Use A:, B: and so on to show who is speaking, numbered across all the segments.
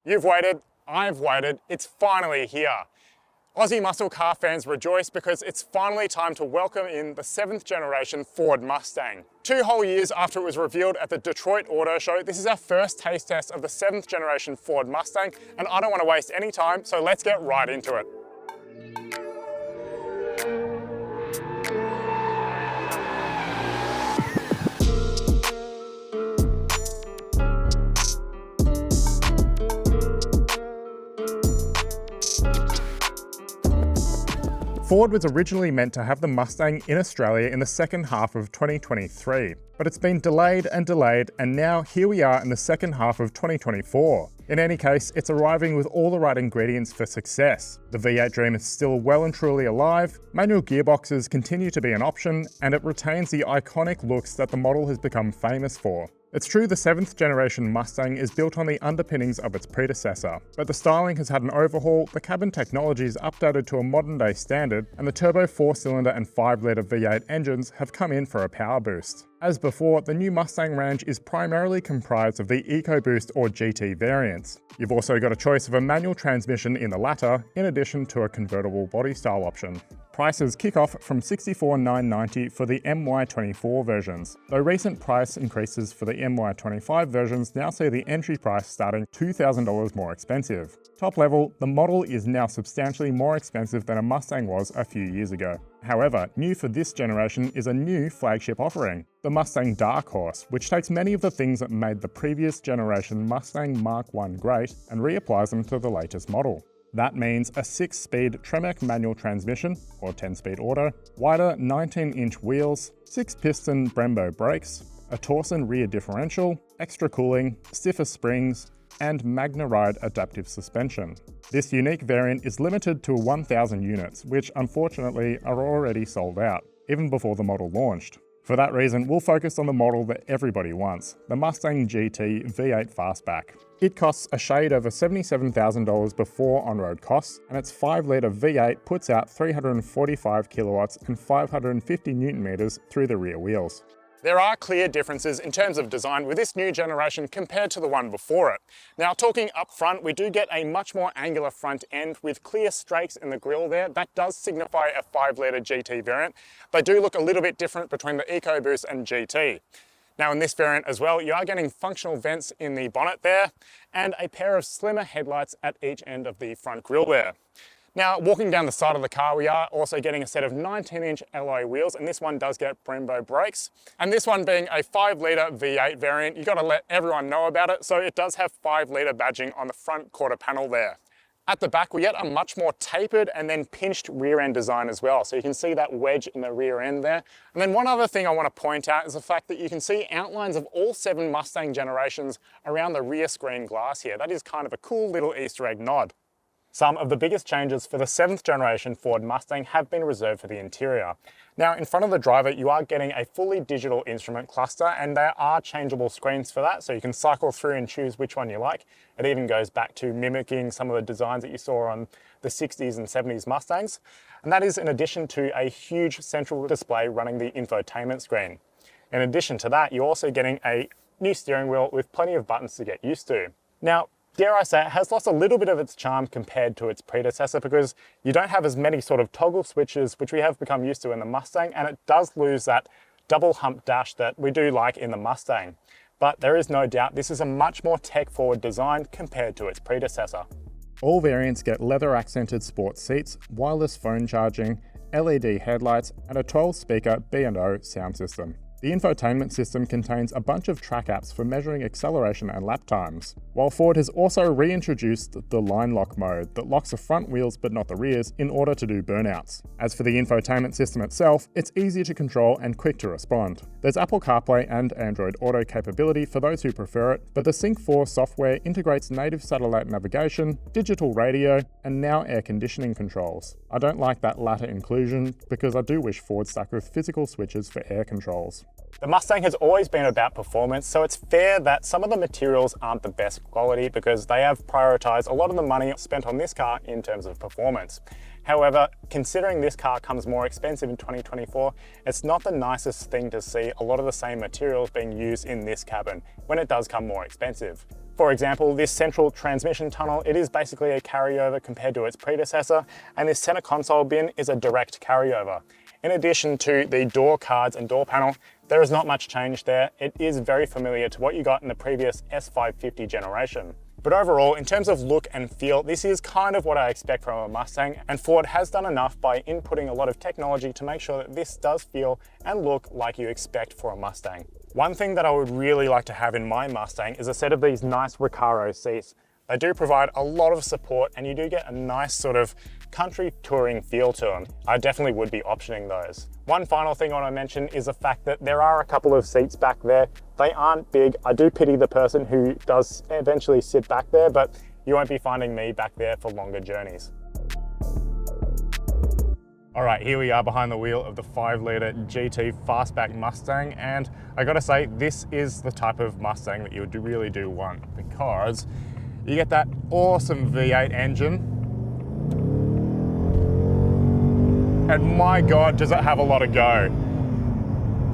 A: You've waited, I've waited, it's finally here. Aussie muscle car fans rejoice because it's finally time to welcome in the 7th generation Ford Mustang. 2 whole years after it was revealed at the Detroit Auto Show, this is our first taste test of the 7th generation Ford Mustang, and I don't want to waste any time, so let's get right into it. Ford was originally meant to have the Mustang in Australia in the second half of 2023, but it's been delayed, and now here we are in the second half of 2024. In any case, it's arriving with all the right ingredients for success. The V8 dream is still well and truly alive, manual gearboxes continue to be an option, and it retains the iconic looks that the model has become famous for. It's true the 7th generation Mustang is built on the underpinnings of its predecessor, but the styling has had an overhaul, the cabin technology is updated to a modern day standard, and the turbo 4-cylinder and 5-litre V8 engines have come in for a power boost. As before, the new Mustang range is primarily comprised of the EcoBoost or GT variants. You've also got a choice of a manual transmission in the latter, in addition to a convertible body style option. Prices kick off from $64,990 for the MY24 versions, though recent price increases for the MY25 versions now see the entry price starting $2,000 more expensive. Top level, the model is now substantially more expensive than a Mustang was a few years ago. However, new for this generation is a new flagship offering, the Mustang Dark Horse, which takes many of the things that made the previous generation Mustang Mark I great and reapplies them to the latest model. That means a 6-speed Tremec manual transmission, or 10-speed auto, wider 19-inch wheels, 6-piston Brembo brakes, a Torsen rear differential, extra cooling, stiffer springs, and MagnaRide adaptive suspension. This unique variant is limited to 1,000 units, which unfortunately are already sold out, even before the model launched. For that reason, we'll focus on the model that everybody wants, the Mustang GT V8 Fastback. It costs a shade over $77,000 before on-road costs, and its 5-litre V8 puts out 345 kilowatts and 550 newton meters through the rear wheels. There are clear differences in terms of design with this new generation compared to the one before it. Now, talking up front, we do get a much more angular front end with clear strakes in the grille there. That does signify a 5-litre GT variant. They do look a little bit different between the EcoBoost and GT. Now in this variant as well, you are getting functional vents in the bonnet there and a pair of slimmer headlights at each end of the front grille there. Now, walking down the side of the car, we are also getting a set of 19-inch alloy wheels, and this one does get Brembo brakes. And this one being a 5-litre V8 variant, you got to let everyone know about it, so it does have 5-litre badging on the front quarter panel there. At the back, we get a much more tapered and then pinched rear end design as well. So you can see that wedge in the rear end there. And then one other thing I want to point out is the fact that you can see outlines of all 7 Mustang generations around the rear screen glass here. That is kind of a cool little Easter egg nod. Some of the biggest changes for the 7th generation Ford Mustang have been reserved for the interior. Now, in front of the driver, you are getting a fully digital instrument cluster, and there are changeable screens for that, so you can cycle through and choose which one you like. It even goes back to mimicking some of the designs that you saw on the 60s and 70s Mustangs. And that is in addition to a huge central display running the infotainment screen. In addition to that, you're also getting a new steering wheel with plenty of buttons to get used to. Now, dare I say, it has lost a little bit of its charm compared to its predecessor because you don't have as many sort of toggle switches, which we have become used to in the Mustang, and it does lose that double hump dash that we do like in the Mustang. But there is no doubt this is a much more tech-forward design compared to its predecessor. All variants get leather-accented sports seats, wireless phone charging, LED headlights, and a 12-speaker B&O sound system. The infotainment system contains a bunch of track apps for measuring acceleration and lap times, while Ford has also reintroduced the line lock mode that locks the front wheels but not the rears in order to do burnouts. As for the infotainment system itself, it's easy to control and quick to respond. There's Apple CarPlay and Android Auto capability for those who prefer it, but the Sync 4 software integrates native satellite navigation, digital radio, and now air conditioning controls. I don't like that latter inclusion because I do wish Ford stuck with physical switches for air controls. The Mustang has always been about performance, so it's fair that some of the materials aren't the best quality because they have prioritized a lot of the money spent on this car in terms of performance. However, considering this car comes more expensive in 2024, it's not the nicest thing to see a lot of the same materials being used in this cabin when it does come more expensive. For example, this central transmission tunnel, it is basically a carryover compared to its predecessor, and this center console bin is a direct carryover. In addition to the door cards and door panel, there is not much change there. It is very familiar to what you got in the previous S550 generation. But overall, in terms of look and feel, this is kind of what I expect from a Mustang, and Ford has done enough by inputting a lot of technology to make sure that this does feel and look like you expect for a Mustang. One thing that I would really like to have in my Mustang is a set of these nice Recaro seats. They do provide a lot of support and you do get a nice sort of country touring feel to them. I definitely would be optioning those. One final thing I want to mention is the fact that there are a couple of seats back there. They aren't big. I do pity the person who does eventually sit back there, but you won't be finding me back there for longer journeys. All right, here we are behind the wheel of the 5-litre GT fastback Mustang, and I gotta say, this is the type of Mustang that you would really do want, because you get that awesome V8 engine, and my God, does it have a lot of go.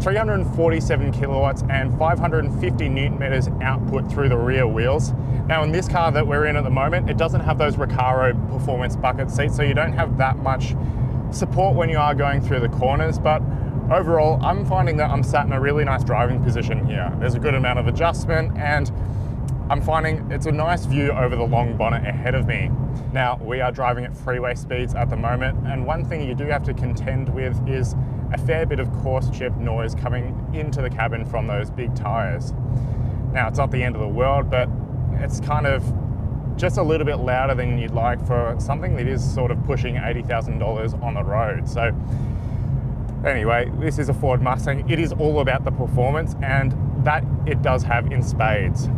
A: 347 kilowatts and 550 Newton meters output through the rear wheels. Now in this car that we're in at the moment, it doesn't have those Recaro performance bucket seats, so you don't have that much support when you are going through the corners, but overall, I'm finding that I'm sat in a really nice driving position here. There's a good amount of adjustment, and I'm finding it's a nice view over the long bonnet ahead of me. Now, we are driving at freeway speeds at the moment, and one thing you do have to contend with is a fair bit of coarse chip noise coming into the cabin from those big tires. Now, it's not the end of the world, but it's kind of just a little bit louder than you'd like for something that is sort of pushing $80,000 on the road. So anyway, this is a Ford Mustang. It is all about the performance, and that it does have in spades.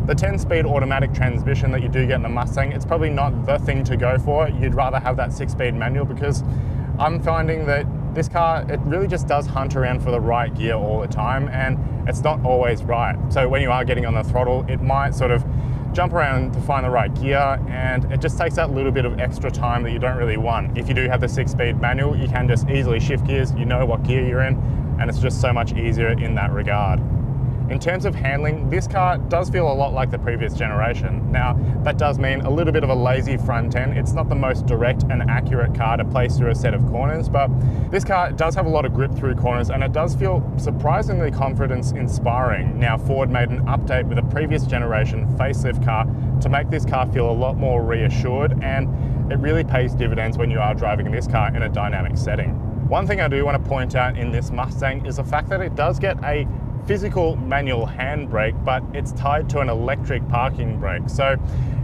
A: The 10-speed automatic transmission that you do get in the Mustang, it's probably not the thing to go for. You'd rather have that 6-speed manual, because I'm finding that this car, it really just does hunt around for the right gear all the time, and it's not always right. So when you are getting on the throttle, it might sort of jump around to find the right gear, and it just takes that little bit of extra time that you don't really want. If you do have the 6-speed manual, you can just easily shift gears, you know what gear you're in, and it's just so much easier in that regard. In terms of handling, this car does feel a lot like the previous generation. Now, that does mean a little bit of a lazy front end. It's not the most direct and accurate car to place through a set of corners, but this car does have a lot of grip through corners, and it does feel surprisingly confidence-inspiring. Now, Ford made an update with a previous generation facelift car to make this car feel a lot more reassured, and it really pays dividends when you are driving this car in a dynamic setting. One thing I do want to point out in this Mustang is the fact that it does get a physical manual handbrake, but it's tied to an electric parking brake. So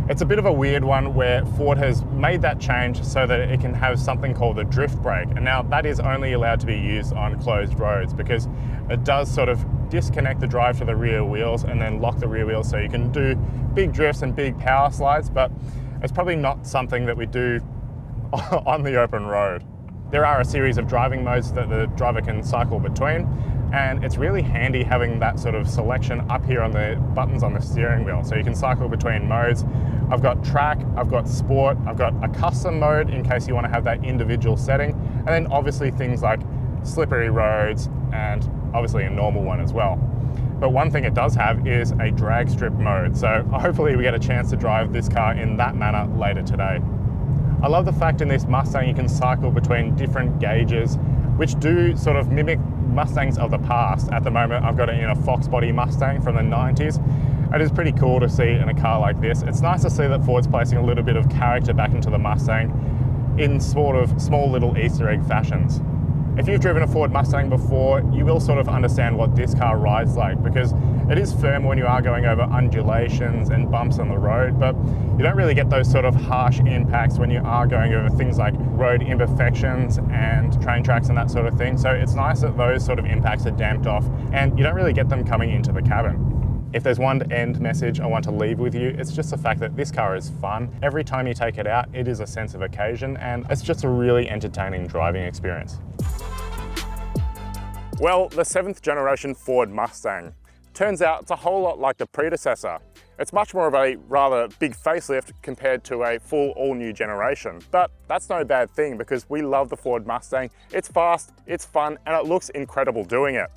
A: it's a bit of a weird one where Ford has made that change so that it can have something called a drift brake. And now that is only allowed to be used on closed roads, because it does sort of disconnect the drive to the rear wheels and then lock the rear wheels, so you can do big drifts and big power slides, but it's probably not something that we do on the open road. There are a series of driving modes that the driver can cycle between, and it's really handy having that sort of selection up here on the buttons on the steering wheel, so you can cycle between modes. I've got track, I've got sport, I've got a custom mode in case you want to have that individual setting, and then obviously things like slippery roads and obviously a normal one as well. But one thing it does have is a drag strip mode, so hopefully we get a chance to drive this car in that manner later today. I love the fact in this Mustang you can cycle between different gauges, which do sort of mimic Mustangs of the past. At the moment, I've got it in a Fox body Mustang from the 90s. It is pretty cool to see in a car like this. It's nice to see that Ford's placing a little bit of character back into the Mustang in sort of small little Easter egg fashions. If you've driven a Ford Mustang before, you will sort of understand what this car rides like, because it is firm when you are going over undulations and bumps on the road, but you don't really get those sort of harsh impacts when you are going over things like road imperfections and train tracks and that sort of thing. So it's nice that those sort of impacts are damped off and you don't really get them coming into the cabin. If there's one end message I want to leave with you, it's just the fact that this car is fun. Every time you take it out, it is a sense of occasion, and it's just a really entertaining driving experience. Well, the 7th generation Ford Mustang. Turns out it's a whole lot like the predecessor. It's much more of a rather big facelift compared to a full all-new generation. But that's no bad thing, because we love the Ford Mustang. It's fast, it's fun, and it looks incredible doing it.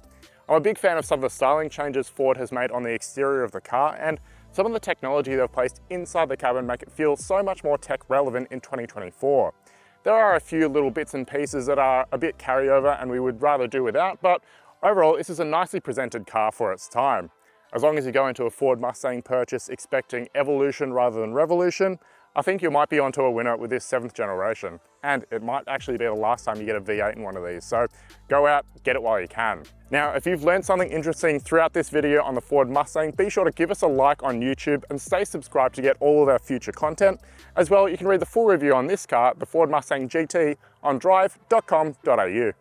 A: I'm a big fan of some of the styling changes Ford has made on the exterior of the car, and Some of the technology they've placed inside the cabin make it feel so much more tech relevant in 2024. There are a few little bits and pieces that are a bit carryover and we would rather do without, but overall this is a nicely presented car for its time. As long as you go into a Ford Mustang purchase expecting evolution rather than revolution, I think you might be onto a winner with this 7th generation. And it might actually be the last time you get a V8 in one of these, so go out, get it while you can. Now, if you've learned something interesting throughout this video on the Ford Mustang, be sure to give us a like on YouTube and stay subscribed to get all of our future content. As well, you can read the full review on this car, the Ford Mustang GT, on Drive.com.au.